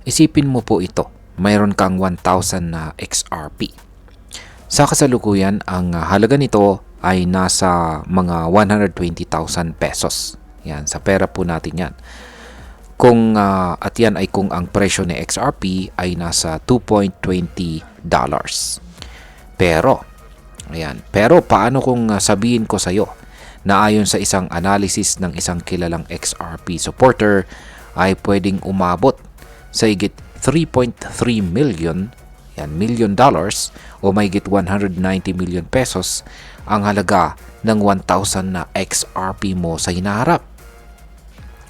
Isipin mo po ito, mayroon kang 1,000 na XRP. Sa kasalukuyan, ang halaga nito ay nasa mga 120,000 pesos. Yan, sa pera po natin yan. At yan ay kung ang presyo ni XRP ay nasa $2.20. Pero paano kung sabihin ko sa iyo na ayon sa isang analysis ng isang kilalang XRP supporter ay pwedeng umabot sa higit 3.3 million dollars o mahigit 190 million pesos ang halaga ng 1,000 na XRP mo sa hinaharap.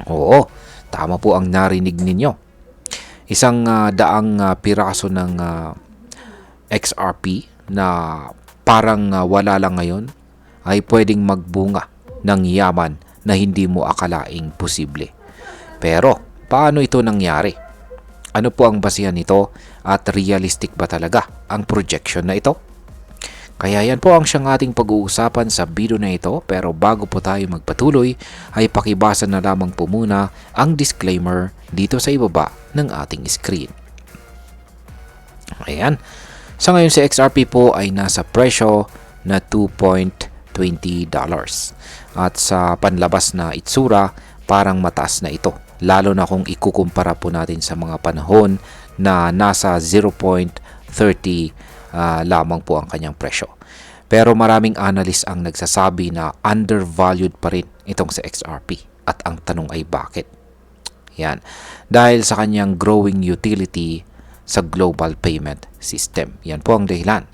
Oo, tama po ang narinig ninyo. Isang daang piraso ng XRP na parang wala lang ngayon ay pwedeng magbunga ng yaman na hindi mo akalaing posible. Pero paano ito nangyari? Ano po ang basihan nito at realistic ba talaga ang projection na ito? Kaya yan po ang siyang ating pag-uusapan sa video na ito, pero bago po tayo magpatuloy ay pakibasa na lamang po muna ang disclaimer dito sa ibaba ng ating screen. Ayan. Sa ngayon si XRP po ay nasa presyo na $2.20 at sa panlabas na itsura parang mataas na ito, lalo na kung ikukumpara po natin sa mga panahon na nasa 0.30 lamang po ang kanyang presyo. Pero maraming analyst ang nagsasabi na undervalued pa rin itong sa XRP. At ang tanong ay bakit? Yan. Dahil sa kanyang growing utility sa global payment system. Yan po ang dahilan.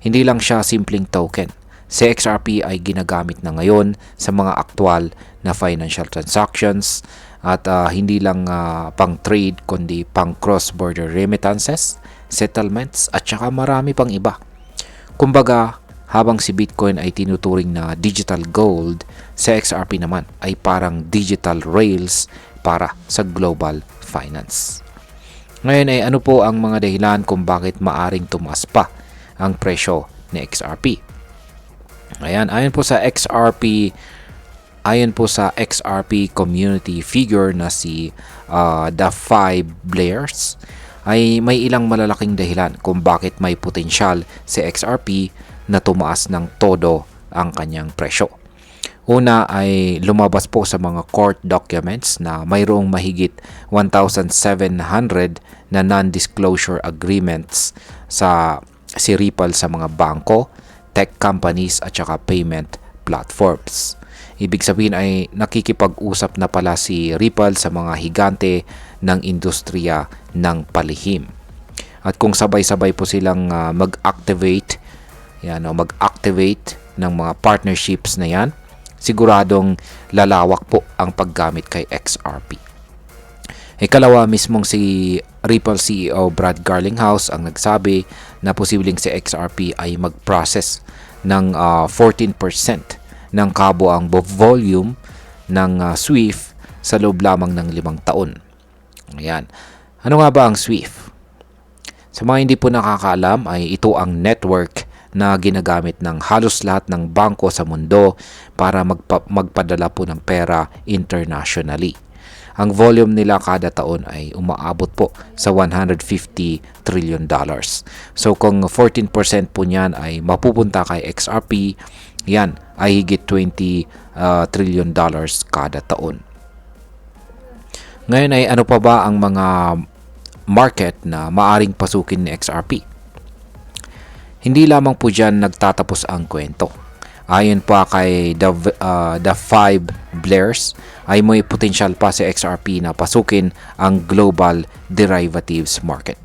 Hindi lang siya simpleng token. Si XRP ay ginagamit na ngayon sa mga aktual na financial transactions at hindi lang pang trade kundi pang cross-border remittances, settlements at saka marami pang iba. Kumbaga, habang si Bitcoin ay tinuturing na digital gold, si XRP naman ay parang digital rails para sa global finance. Ngayon ay ano po ang mga dahilan kung bakit maaring tumaas pa ang presyo ni XRP? Ayon po sa XRP community figure na si The Five Bears, ay may ilang malalaking dahilan kung bakit may potensyal si XRP na tumaas ng todo ang kanyang presyo. Una ay lumabas po sa mga court documents na mayroong mahigit 1,700 na non-disclosure agreements si Ripple sa mga bangko, tech companies at saka payment platforms. Ibig sabihin ay nakikipag-usap na pala si Ripple sa mga higante ng industriya ng palihim. At kung sabay-sabay po silang mag-activate ng mga partnerships na yan, siguradong lalawak po ang paggamit kay XRP. Ikalawa, mismong si Ripple CEO Brad Garlinghouse ang nagsabi na posibleng si XRP ay mag-process ng 14% ng kabuang volume ng SWIFT sa loob lamang ng 5 taon. Ayan. Ano nga ba ang SWIFT? Sa mga hindi po nakakaalam ay ito ang network na ginagamit ng halos lahat ng bangko sa mundo para magpadala po ng pera internationally. Ang volume nila kada taon ay umaabot po sa $150 trillion. So kung 14% po niyan ay mapupunta kay XRP, yan ay higit $20 trillion kada taon. Ngayon ay ano pa ba ang mga market na maaring pasukin ni XRP? Hindi lamang po dyan nagtatapos ang kwento. Ayon pa kay The Five Bears ay may potensyal pa si XRP na pasukin ang global derivatives market.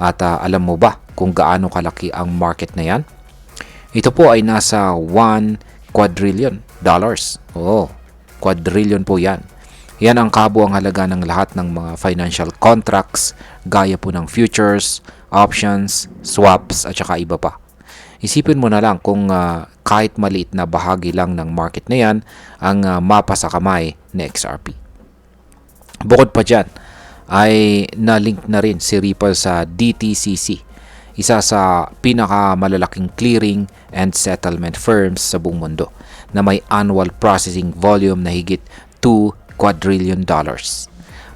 At alam mo ba kung gaano kalaki ang market na yan? Ito po ay nasa $1 quadrillion. Oo, quadrillion po yan. Yan ang kabuang halaga ng lahat ng mga financial contracts, gaya po ng futures, options, swaps, at saka iba pa. Isipin mo na lang kung kahit maliit na bahagi lang ng market na yan ang mapa sa kamay ni XRP. Bukod pa dyan, ay na-link na rin si Ripple sa DTCC, isa sa pinakamalalaking clearing and settlement firms sa buong mundo na may annual processing volume na higit $2 quadrillion.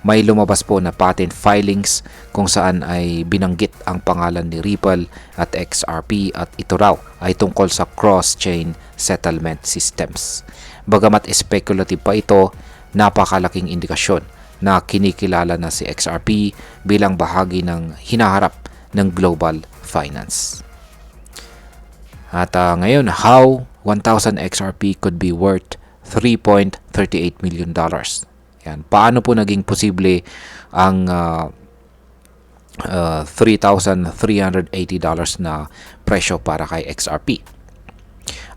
may lumabas po na patent filings kung saan ay binanggit ang pangalan ni Ripple at XRP at ito raw ay tungkol sa cross-chain settlement systems. Bagamat speculative pa ito, napakalaking indikasyon na kinikilala na si XRP bilang bahagi ng hinaharap ng global finance. At ngayon, how 1,000 XRP could be worth $3.38 million. Yan. Paano po naging posible ang $3,380 na presyo para kay XRP?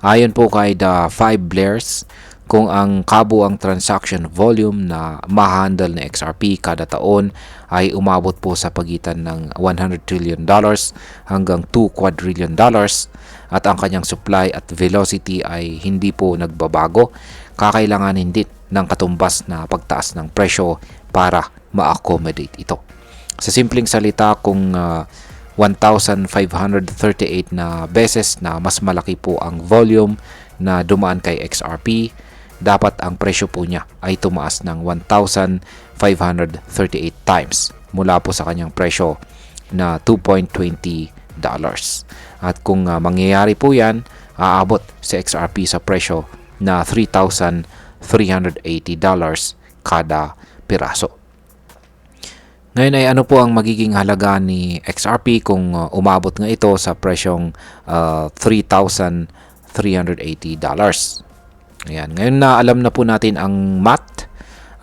Ayon po kay The 5 Blairs, kung ang kabuang transaction volume na ma-handle ng XRP kada taon ay umabot po sa pagitan ng $100 trillion hanggang $2 quadrillion at ang kanyang supply at velocity ay hindi po nagbabago, kakailanganin din ng katumbas na pagtaas ng presyo para ma-accommodate ito. Sa simpleng salita, kung 1,538 na beses na mas malaki po ang volume na dumaan kay XRP, dapat ang presyo po niya ay tumaas ng 1,538 times mula po sa kanyang presyo na $2.20. At kung mangyayari po yan, aabot si XRP sa presyo na $3,380 kada piraso. Ngayon ay ano po ang magiging halaga ni XRP kung umabot nga ito sa presyong $3,380? Ayan. Ngayon na alam na po natin ang math,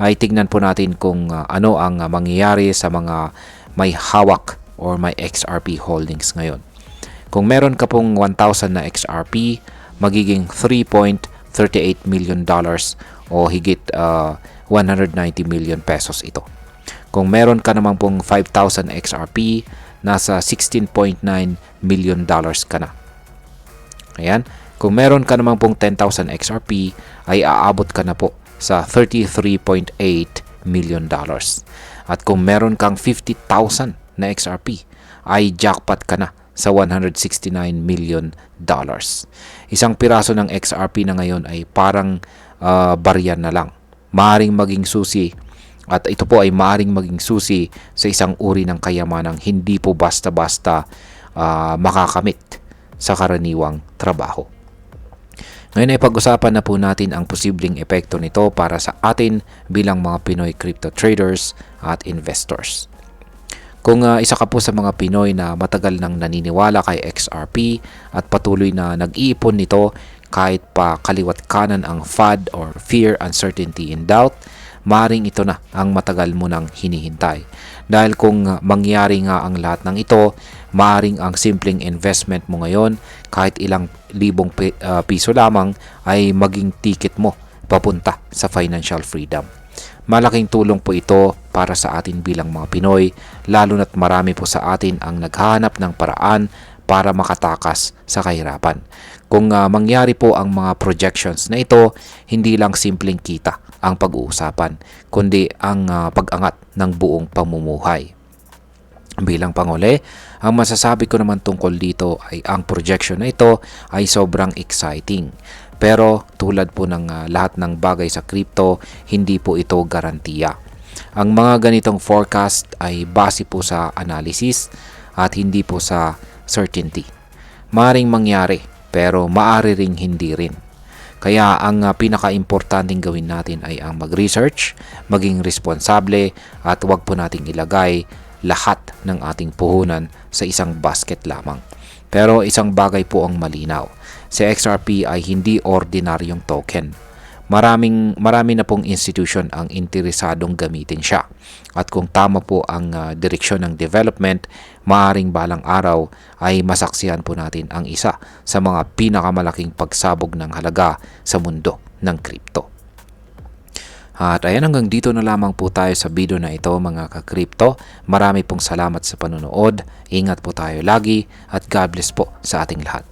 ay tignan po natin kung ano ang mangyayari sa mga may hawak or may XRP holdings ngayon. Kung meron ka pong 1,000 na XRP, magiging $3.38 million o higit 190 million pesos ito. Kung meron ka naman pong 5,000 XRP, nasa $16.9 million ka na. Ayan. Kung meron ka naman pong 10,000 XRP, ay aabot ka na po sa $33.8 million. At kung meron kang 50,000 na XRP, ay jackpot ka na sa $169 million. Isang piraso ng XRP na ngayon ay parang barya na lang. Maaring maging susi, at ito po ay maaring maging susi sa isang uri ng kayamanang hindi po basta-basta makakamit sa karaniwang trabaho. Ngayon ay pag-usapan na po natin ang posibleng epekto nito para sa atin bilang mga Pinoy crypto traders at investors. Kung isa ka po sa mga Pinoy na matagal nang naniniwala kay XRP at patuloy na nag-iipon nito kahit pa kaliwat kanan ang FUD or Fear, Uncertainty, and Doubt, maring ito na ang matagal mo nang hinihintay. Dahil kung mangyari nga ang lahat ng ito, maring ang simpleng investment mo ngayon, kahit ilang libong piso lamang, ay maging ticket mo papunta sa financial freedom. Malaking tulong po ito para sa atin bilang mga Pinoy, lalo na't marami po sa atin ang naghahanap ng paraan para makatakas sa kahirapan. Kung mangyari po ang mga projections na ito, hindi lang simpleng kita ang pag-uusapan, kundi ang pag-angat ng buong pamumuhay. Bilang Pangulo, ang masasabi ko naman tungkol dito ay ang projection na ito ay sobrang exciting. Pero tulad po ng lahat ng bagay sa crypto, hindi po ito garantiya. Ang mga ganitong forecast ay base po sa analysis at hindi po sa certainty. Maaring mangyari pero maaari ring hindi rin. Kaya ang pinaka-importanting gawin natin ay ang mag-research, maging responsable at huwag po nating ilagay lahat ng ating puhunan sa isang basket lamang. Pero isang bagay po ang malinaw. Si XRP ay hindi ordinaryong token. Marami na pong institution ang interesadong gamitin siya. At kung tama po ang direksyon ng development, maaaring balang araw ay masaksihan po natin ang isa sa mga pinakamalaking pagsabog ng halaga sa mundo ng crypto. At ayan, hanggang dito na lamang po tayo sa video na ito mga ka-crypto. Marami pong salamat sa panonood. Ingat po tayo lagi at God bless po sa ating lahat.